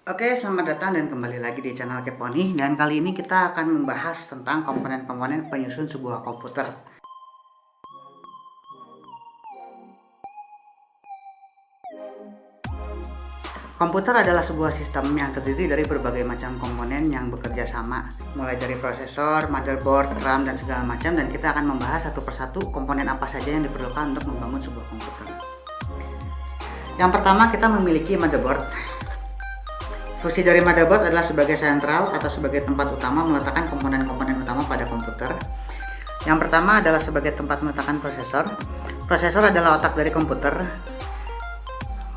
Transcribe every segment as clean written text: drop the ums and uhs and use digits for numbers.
Oke, selamat datang dan kembali lagi di channel Keponi. Dan kali ini kita akan membahas tentang komponen-komponen penyusun sebuah komputer. Komputer adalah sebuah sistem yang terdiri dari berbagai macam komponen yang bekerja sama, mulai dari prosesor, motherboard, RAM, dan segala macam. Dan kita akan membahas satu persatu komponen apa saja yang diperlukan untuk membangun sebuah komputer. Yang pertama, kita memiliki motherboard. Fungsi dari motherboard adalah sebagai sentral atau sebagai tempat utama meletakkan komponen-komponen utama pada komputer. Yang pertama adalah sebagai tempat meletakkan prosesor. Prosesor adalah otak dari komputer.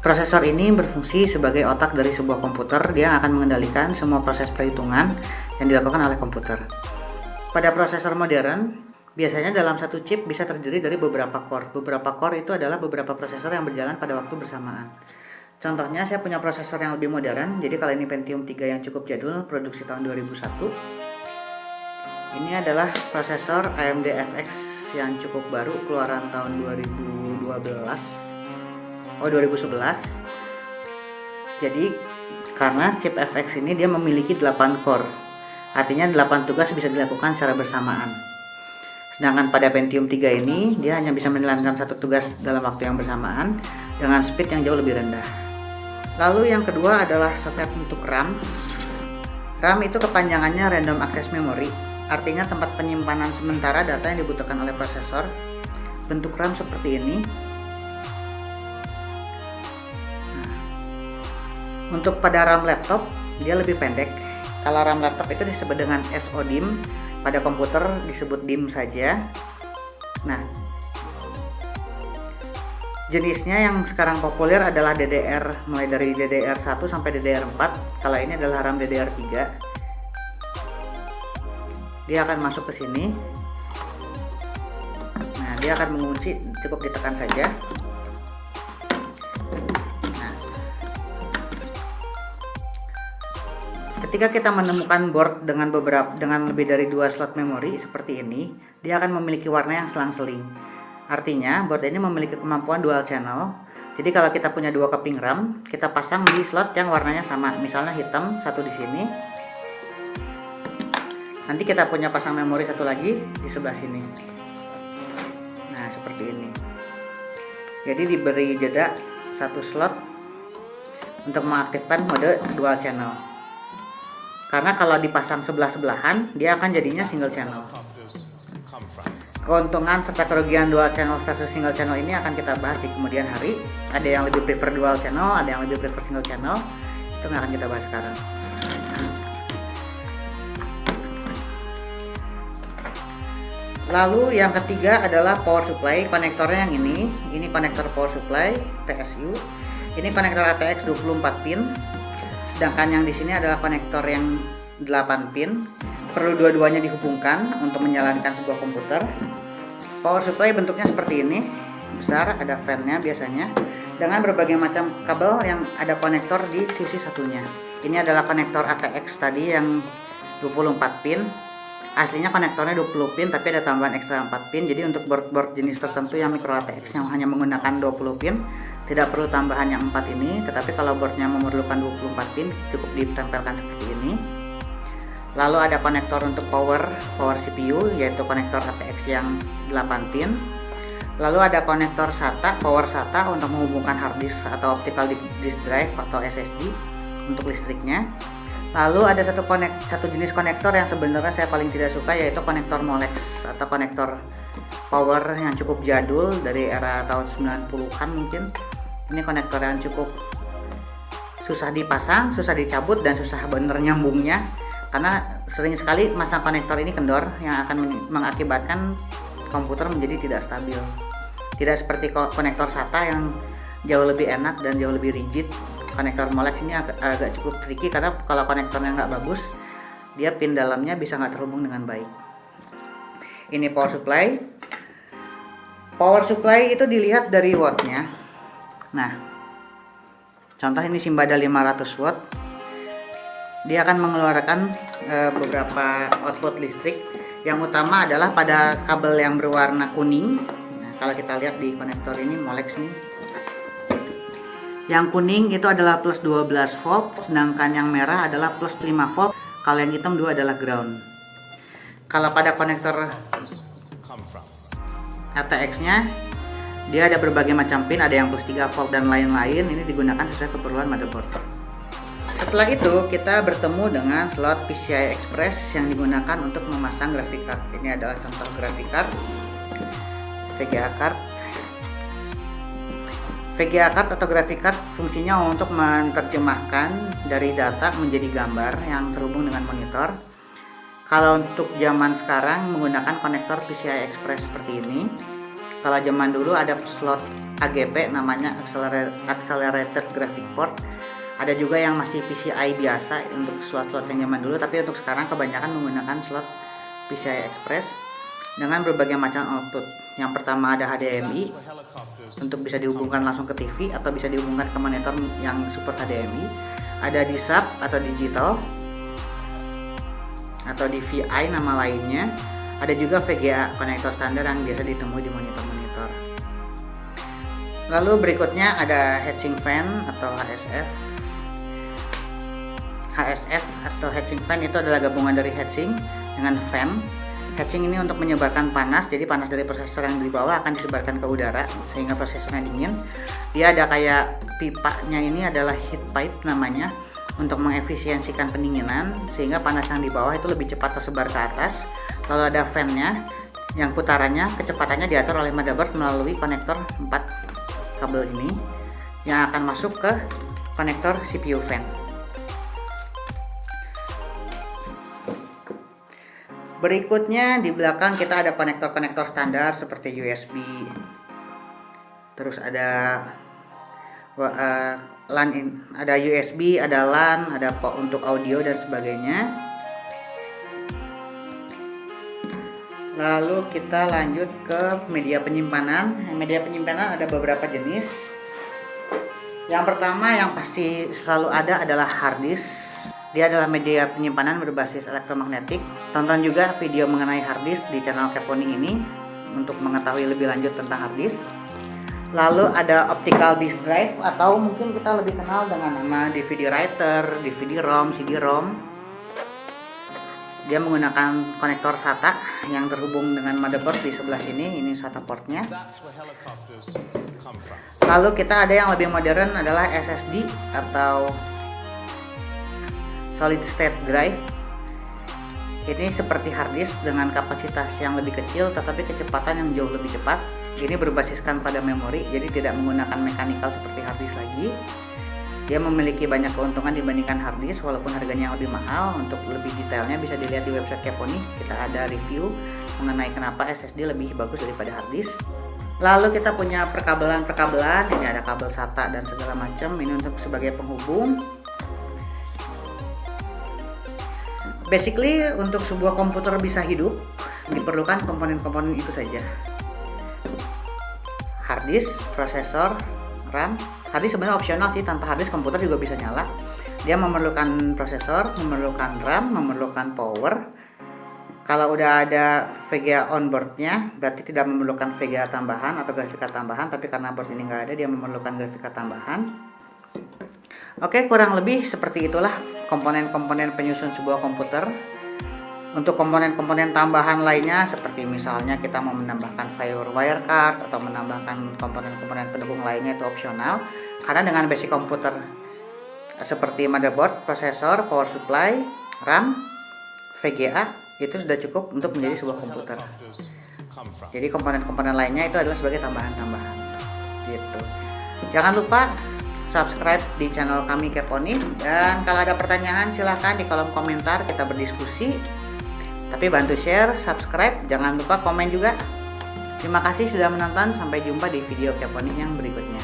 Prosesor ini berfungsi sebagai otak dari sebuah komputer. Dia akan mengendalikan semua proses perhitungan yang dilakukan oleh komputer. Pada prosesor modern, biasanya dalam satu chip bisa terdiri dari beberapa core. Beberapa core itu adalah beberapa prosesor yang berjalan pada waktu bersamaan. Contohnya, saya punya prosesor yang lebih modern. Jadi kalau ini Pentium 3 yang cukup jadul, produksi tahun 2001. Ini adalah prosesor AMD FX yang cukup baru, keluaran tahun 2011. Jadi karena chip FX ini dia memiliki 8 core. Artinya 8 tugas bisa dilakukan secara bersamaan. Sedangkan pada Pentium 3 ini dia hanya bisa menjalankan satu tugas dalam waktu yang bersamaan dengan speed yang jauh lebih rendah. Lalu yang kedua adalah soket untuk RAM. RAM itu kepanjangannya Random Access Memory, artinya tempat penyimpanan sementara data yang dibutuhkan oleh prosesor. Bentuk RAM seperti ini. Untuk pada RAM laptop, dia lebih pendek. Kalau RAM laptop itu disebut dengan SODIMM, pada komputer disebut DIMM saja. Nah, jenisnya yang sekarang populer adalah DDR, mulai dari DDR1 sampai DDR4. Kalau ini adalah RAM DDR3. Dia akan masuk ke sini. Nah, dia akan mengunci, cukup ditekan saja. Nah, ketika kita menemukan board dengan lebih dari 2 slot memori seperti ini, dia akan memiliki warna yang selang-seling. Artinya, board ini memiliki kemampuan dual channel. Jadi kalau kita punya 2 keping RAM, kita pasang di slot yang warnanya sama. Misalnya hitam, satu di sini. Nanti kita punya pasang memori satu lagi di sebelah sini. Nah, seperti ini. Jadi diberi jeda satu slot untuk mengaktifkan mode dual channel. Karena kalau dipasang sebelah-sebelahan, dia akan jadinya single channel. Keuntungan serta kerugian dual channel versus single channel ini akan kita bahas di kemudian hari. Ada yang lebih prefer dual channel, ada yang lebih prefer single channel. Itu yang akan kita bahas sekarang. Lalu yang ketiga adalah power supply. Konektornya yang ini konektor power supply PSU. Ini konektor ATX 24 pin. Sedangkan yang di sini adalah konektor yang 8 pin. Perlu dua-duanya dihubungkan untuk menjalankan sebuah komputer. Power supply bentuknya seperti ini, besar, ada fan-nya biasanya, dengan berbagai macam kabel yang ada konektor di sisi satunya. Ini adalah konektor ATX tadi yang 24 pin. Aslinya konektornya 20 pin, tapi ada tambahan ekstra 4 pin. Jadi untuk board-board jenis tertentu yang micro ATX yang hanya menggunakan 20 pin, tidak perlu tambahan yang 4 ini. Tetapi kalau boardnya memerlukan 24 pin, cukup ditempelkan seperti ini. Lalu ada konektor untuk power CPU, yaitu konektor ATX yang 8 pin. Lalu ada konektor SATA, power SATA untuk menghubungkan hard disk atau optical disk drive atau SSD untuk listriknya. Lalu ada satu jenis konektor yang sebenarnya saya paling tidak suka, yaitu konektor Molex atau konektor power yang cukup jadul dari era tahun 90-an mungkin. Ini konektor yang cukup susah dipasang, susah dicabut, dan susah bener nyambungnya. Karena sering sekali masang konektor ini kendor yang akan mengakibatkan komputer menjadi tidak stabil. Tidak seperti konektor SATA yang jauh lebih enak dan jauh lebih rigid. Konektor Molex ini agak cukup tricky karena kalau konektornya nggak bagus, dia pin dalamnya bisa nggak terhubung dengan baik. Ini power supply. Power supply itu dilihat dari wattnya. Nah, contoh ini Simbada 500 watt. Dia akan mengeluarkan beberapa output listrik. Yang utama adalah pada kabel yang berwarna kuning. Nah, kalau kita lihat di konektor ini Molex nih, Yang kuning itu adalah plus 12 volt, sedangkan yang merah adalah plus 5 volt. Kalau yang hitam 2 adalah ground. Kalau pada konektor ATX-nya, dia ada berbagai macam pin, ada yang plus 3 volt dan lain-lain. Ini digunakan sesuai keperluan motherboard. Setelah itu kita bertemu dengan slot PCI Express yang digunakan untuk memasang graphic card. Ini adalah contoh graphic card, VGA card. VGA card atau graphic card fungsinya untuk menerjemahkan dari data menjadi gambar yang terhubung dengan monitor. Kalau untuk zaman sekarang menggunakan konektor PCI Express seperti ini. Kalau zaman dulu ada slot AGP namanya Accelerated Graphic Port. Ada juga yang masih PCI biasa untuk slot-slot yang zaman dulu, tapi untuk sekarang kebanyakan menggunakan slot PCI Express dengan berbagai macam output. Yang pertama ada HDMI untuk bisa dihubungkan langsung ke TV atau bisa dihubungkan ke monitor yang support HDMI. Ada DSAP atau digital atau DVI nama lainnya. Ada juga VGA konektor standar yang biasa ditemui di monitor-monitor. Lalu berikutnya ada heatsink fan atau HSF. HSF atau heatsink fan itu adalah gabungan dari heatsink dengan fan. Heatsink ini untuk menyebarkan panas, jadi panas dari prosesor yang di bawah akan disebarkan ke udara sehingga prosesornya dingin. Dia ada kayak pipanya, ini adalah heat pipe namanya, untuk mengefisiensikan pendinginan sehingga panas yang di bawah itu lebih cepat tersebar ke atas. Lalu ada fan-nya yang putarannya kecepatannya diatur oleh motherboard melalui konektor 4 kabel ini yang akan masuk ke konektor CPU fan. Berikutnya di belakang kita ada konektor-konektor standar seperti USB. Terus ada LAN, ada USB, ada LAN, ada untuk audio dan sebagainya. Lalu kita lanjut ke media penyimpanan. Media penyimpanan ada beberapa jenis. Yang pertama yang pasti selalu ada adalah hard disk. Dia adalah media penyimpanan berbasis elektromagnetik. Tonton juga video mengenai hard disk di channel Keponi ini untuk mengetahui lebih lanjut tentang hard disk. Lalu ada optical disk drive atau mungkin kita lebih kenal dengan nama DVD writer, DVD-ROM, CD-ROM. Dia menggunakan konektor SATA yang terhubung dengan motherboard di sebelah sini. Ini SATA portnya. Lalu kita ada yang lebih modern adalah SSD atau solid state drive. Ini seperti hard disk dengan kapasitas yang lebih kecil tetapi kecepatan yang jauh lebih cepat. Ini berbasiskan pada memori, jadi tidak menggunakan mechanical seperti hard disk lagi. Dia memiliki banyak keuntungan dibandingkan hard disk walaupun harganya yang lebih mahal. Untuk lebih detailnya bisa dilihat di website Keponi. Kita ada review mengenai kenapa SSD lebih bagus daripada hard disk. Lalu kita punya perkabelan. Ini ada kabel SATA dan segala macam. Ini untuk sebagai penghubung. Basically untuk sebuah komputer bisa hidup diperlukan komponen-komponen itu saja. Hard disk, prosesor, RAM. Hard disk sebenarnya opsional sih, tanpa hard disk komputer juga bisa nyala. Dia memerlukan prosesor, memerlukan RAM, memerlukan power. Kalau udah ada VGA on boardnya berarti tidak memerlukan VGA tambahan atau grafika tambahan, tapi karena board ini nggak ada dia memerlukan grafika tambahan. Oke, kurang lebih seperti itulah komponen-komponen penyusun sebuah komputer. Untuk komponen-komponen tambahan lainnya seperti misalnya kita mau menambahkan firewire card atau menambahkan komponen-komponen pendukung lainnya itu opsional. Karena dengan basic komputer seperti motherboard, prosesor, power supply, RAM, VGA itu sudah cukup untuk menjadi sebuah komputer. Jadi komponen-komponen lainnya itu adalah sebagai tambahan-tambahan. Gitu. Jangan lupa subscribe di channel kami Keponi, dan kalau ada pertanyaan silahkan di kolom komentar kita berdiskusi. Tapi bantu share, subscribe, jangan lupa komen juga. Terima kasih sudah menonton, sampai jumpa di video Keponi yang berikutnya.